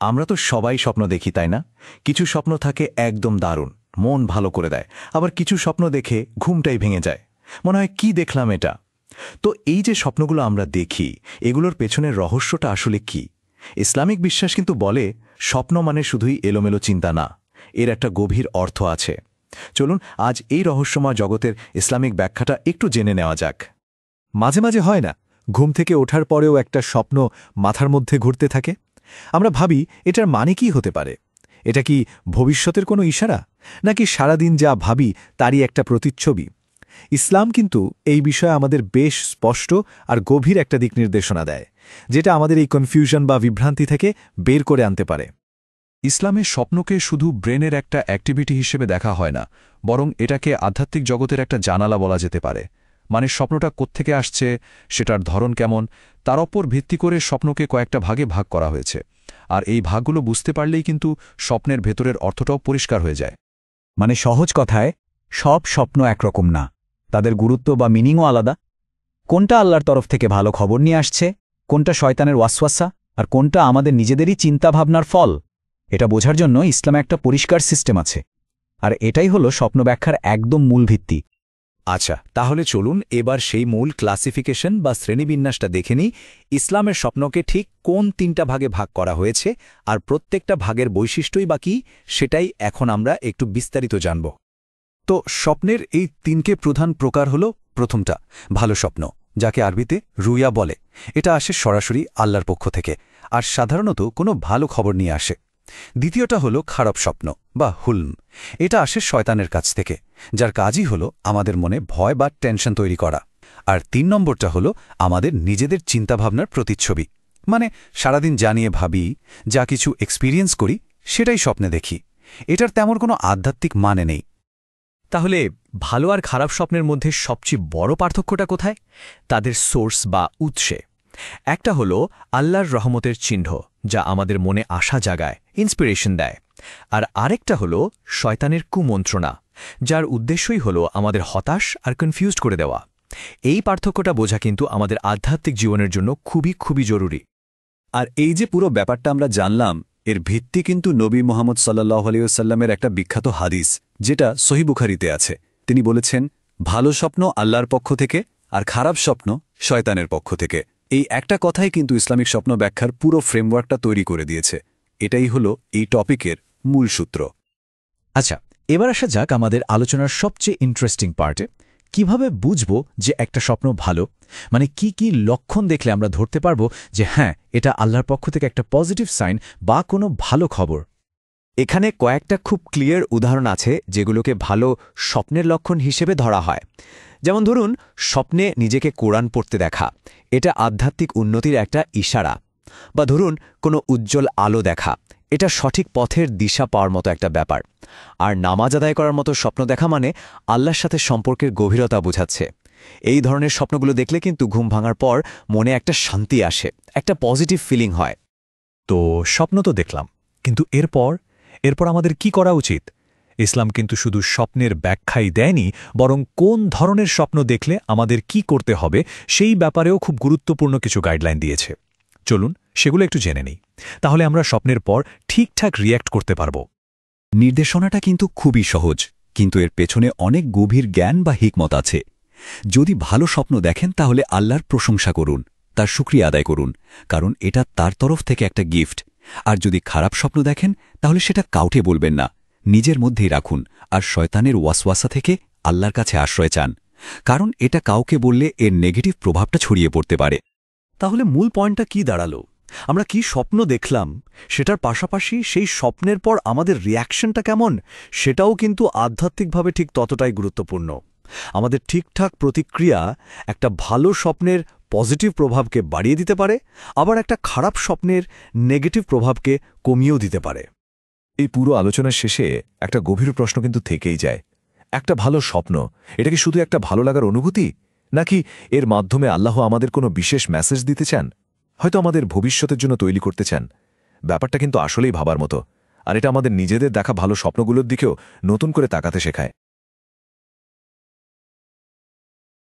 আমরা তো সবাই স্বপ্ন দেখি, তাই না? কিছু স্বপ্ন থাকে একদম দারুণ, মন ভালো করে দেয়। আবার কিছু স্বপ্ন দেখে ঘুমটাই ভেঙে যায়, মনে হয় কি দেখলাম এটা। তো এই যে স্বপ্নগুলো আমরা দেখি, এগুলোর পেছনের রহস্যটা আসলে কি? ইসলামিক বিশ্বাস কিন্তু বলে স্বপ্ন মানে শুধুই এলোমেলো চিন্তা না, এর একটা গভীর অর্থ আছে। চলুন আজ এই রহস্যময় জগতের ইসলামিক ব্যাখ্যাটা একটু জেনে নেওয়া যাক। মাঝে মাঝে হয় না, ঘুম থেকে ওঠার পরেও একটা স্বপ্ন মাথার মধ্যে ঘুরতে থাকে। আমরা ভাবি এটার মানে কি হতে পারে? এটা কি ভবিষ্যতের কোনো ইশারা, নাকি সারাদিন যা ভাবি তারই একটা প্রতিচ্ছবি? ইসলাম কিন্তু এই বিষয়ে আমাদের বেশ স্পষ্ট আর গভীর একটা দিক নির্দেশনা দেয়, যেটা আমাদের এই কনফিউশন বা বিভ্রান্তি থেকে বের করে আনতে পারে। ইসলামের স্বপ্নকে শুধু ব্রেনের একটা অ্যাক্টিভিটি হিসেবে দেখা হয় না, বরং এটাকে আধ্যাত্মিক জগতের একটা জানালা বলা যেতে পারে। মানে স্বপ্নটা কোত্থেকে আসছে, সেটার ধরন কেমন, তার ওপর ভিত্তি করে স্বপ্নকে কয়েকটা ভাগে ভাগ করা হয়েছে। আর এই ভাগগুলো বুঝতে পারলেই কিন্তু স্বপ্নের ভেতরের অর্থটাও পরিষ্কার হয়ে যায়। মানে সহজ কথায়, সব স্বপ্ন একরকম না, তাদের গুরুত্ব বা মিনিংও আলাদা। কোনটা আল্লাহর তরফ থেকে ভালো খবর নিয়ে আসছে, কোনটা শয়তানের ওয়াসওয়াসা, আর কোনটা আমাদের নিজেদেরই চিন্তাভাবনার ফল, এটা বোঝার জন্য ইসলামে একটা পরিষ্কার সিস্টেম আছে। আর এটাই হলো স্বপ্ন ব্যাখ্যার একদম মূল ভিত্তি। আচ্ছা, তাহলে চলুন এবার সেই মূল ক্লাসিফিকেশন বা শ্রেণীবিন্যাসটা দেখে নিই। ইসলামের স্বপ্নকে ঠিক কোন 3টা ভাগে ভাগ করা হয়েছে, আর প্রত্যেকটা ভাগের বৈশিষ্ট্যই বা কী, সেটাই এখন আমরা একটু বিস্তারিত জানব। তো স্বপ্নের এই 3কে প্রধান প্রকার হল, প্রথমটা ভালো স্বপ্ন, যাকে আরবিতে রুয়া বলে। এটা আসে সরাসরি আল্লাহর পক্ষ থেকে, আর সাধারণত কোনো ভালো খবর নিয়ে আসে। দ্বিতীয়টা হলো খারাপ স্বপ্ন বা হুলম। এটা আসে শয়তানের কাছ থেকে, যার কাজই হলো আমাদের মনে ভয় বা টেনশন তৈরি করা। আর 3 নম্বরটা হলো আমাদের নিজেদের চিন্তাভাবনার প্রতিচ্ছবি। মানে সারাদিন যা নিয়ে ভাবি, যা কিছু এক্সপিরিয়েন্স করি, সেটাই স্বপ্নে দেখি। এটার তেমন কোনো আধ্যাত্মিক মানে নেই। তাহলে ভালো আর খারাপ স্বপ্নের মধ্যে সবচেয়ে বড় পার্থক্যটা কোথায়? তাদের সোর্স বা উৎসে। একটা হলো আল্লাহর রহমতের চিহ্ন, যা আমাদের মনে আশা জাগায়, ইন্সপিরেশন দেয়। আর আরেকটা হলো শয়তানের কুমন্ত্রণা, যার উদ্দেশ্যই হলো আমাদের হতাশ আর কনফিউজড করে দেওয়া। এই পার্থক্যটা বোঝা কিন্তু আমাদের আধ্যাত্মিক জীবনের জন্য খুবই খুবই জরুরি। আর এই যে পুরো ব্যাপারটা আমরা জানলাম, এর ভিত্তি কিন্তু নবী মুহাম্মদ সাল্লাল্লাহু আলাইহি ওয়াসাল্লামের একটা বিখ্যাত হাদিস, যেটা সহিহ বুখারীতে আছে। তিনি বলেছেন, ভালো স্বপ্ন আল্লাহর পক্ষ থেকে, আর খারাপ স্বপ্ন শয়তানের পক্ষ থেকে। এই একটা কথাই কিন্তু ইসলামিক স্বপ্ন ব্যাখ্যার পুরো ফ্রেমওয়ার্কটা তৈরি করে দিয়েছে। এটাই হলো এই টপিকের মূল সূত্র। আচ্ছা, এবার আসা যাক আমাদের আলোচনার সবচেয়ে ইন্টারেস্টিং পার্টে। কিভাবে বুঝব যে একটা স্বপ্ন ভালো? মানে কি কি লক্ষণ দেখলে আমরা ধরতে পারবো যে হ্যাঁ, এটা আল্লাহর পক্ষ থেকে একটা পজিটিভ সাইন বা কোনো ভালো খবর? এখানে কয়েকটা খুব ক্লিয়ার উদাহরণ আছে যেগুলোকে ভালো স্বপ্নের লক্ষণ হিসেবে ধরা হয়। যেমন ধরুন, স্বপ্নে নিজেকে কোরআন পড়তে দেখা, এটা আধ্যাত্মিক উন্নতির একটা ইশারা। বা ধরুন, কোনো উজ্জ্বল আলো দেখা, এটা সঠিক পথের দিশা পাওয়ার মতো একটা ব্যাপার। আর নামাজ আদায় করার মতো স্বপ্ন দেখা মানে আল্লাহর সাথে সম্পর্কের গভীরতা বোঝাচ্ছে। এই ধরনের স্বপ্নগুলো দেখলে কিন্তু ঘুম ভাঙার পর মনে একটা শান্তি আসে, একটা পজিটিভ ফিলিং হয়। তো স্বপ্ন তো দেখলাম, কিন্তু এরপর আমাদের কি করা উচিত? ইসলাম কিন্তু শুধু স্বপ্নের ব্যাখ্যাই দেয়নি, বরং কোন ধরনের স্বপ্ন দেখলে আমাদের কি করতে হবে সেই ব্যাপারেও খুব গুরুত্বপূর্ণ কিছু গাইডলাইন দিয়েছে। চলুন সেগুলো একটু জেনে নিই, তাহলে আমরা স্বপ্নের পর ঠিকঠাক রিয়্যাক্ট করতে পারব। নির্দেশনাটা কিন্তু খুবই সহজ, কিন্তু এর পেছনে অনেক গভীর জ্ঞান বা হিকমত আছে। যদি ভালো স্বপ্ন দেখেন তাহলে আল্লাহর প্রশংসা করুন, তার শুকরিয়া আদায় করুন, কারণ এটা তার তরফ থেকে একটা গিফট। আর যদি খারাপ স্বপ্ন দেখেন তাহলে সেটা কাউকে বলবেন না, নিজের মধ্যেই রাখুন, আর শয়তানের ওয়াসওয়াসা থেকে আল্লাহর কাছে আশ্রয় চান, কারণ এটা কাউকে বললে এর নেগেটিভ প্রভাবটা ছড়িয়ে পড়তে পারে। তাহলে মূল পয়েন্টটা কি দাঁড়ালো? আমরা কি স্বপ্ন দেখলাম, সেটার পাশাপাশি সেই স্বপ্নের পর আমাদের রিয়াকশনটা কেমন, সেটাও কিন্তু আধ্যাত্মিকভাবে ঠিক ততটাই গুরুত্বপূর্ণ। আমাদের ঠিকঠাক প্রতিক্রিয়া একটা ভালো স্বপ্নের পজিটিভ প্রভাবকে বাড়িয়ে দিতে পারে, আবার একটা খারাপ স্বপ্নের নেগেটিভ প্রভাবকে কমিয়েও দিতে পারে। এই পুরো আলোচনার শেষে একটা গভীর প্রশ্ন কিন্তু থেকেই যায়। একটা ভালো স্বপ্ন, এটা কি শুধু একটা ভালো লাগার অনুভূতি, নাকি এর মাধ্যমে আল্লাহ আমাদের কোনো বিশেষ মেসেজ দিতে চান, হয়তো আমাদের ভবিষ্যতের জন্য তৈরি করতে চান? ব্যাপারটা কিন্তু আসলেই ভাবার মতো, আর এটা আমাদের নিজেদের দেখা ভালো স্বপ্নগুলোর দিকেও নতুন করে তাকাতে শেখায়।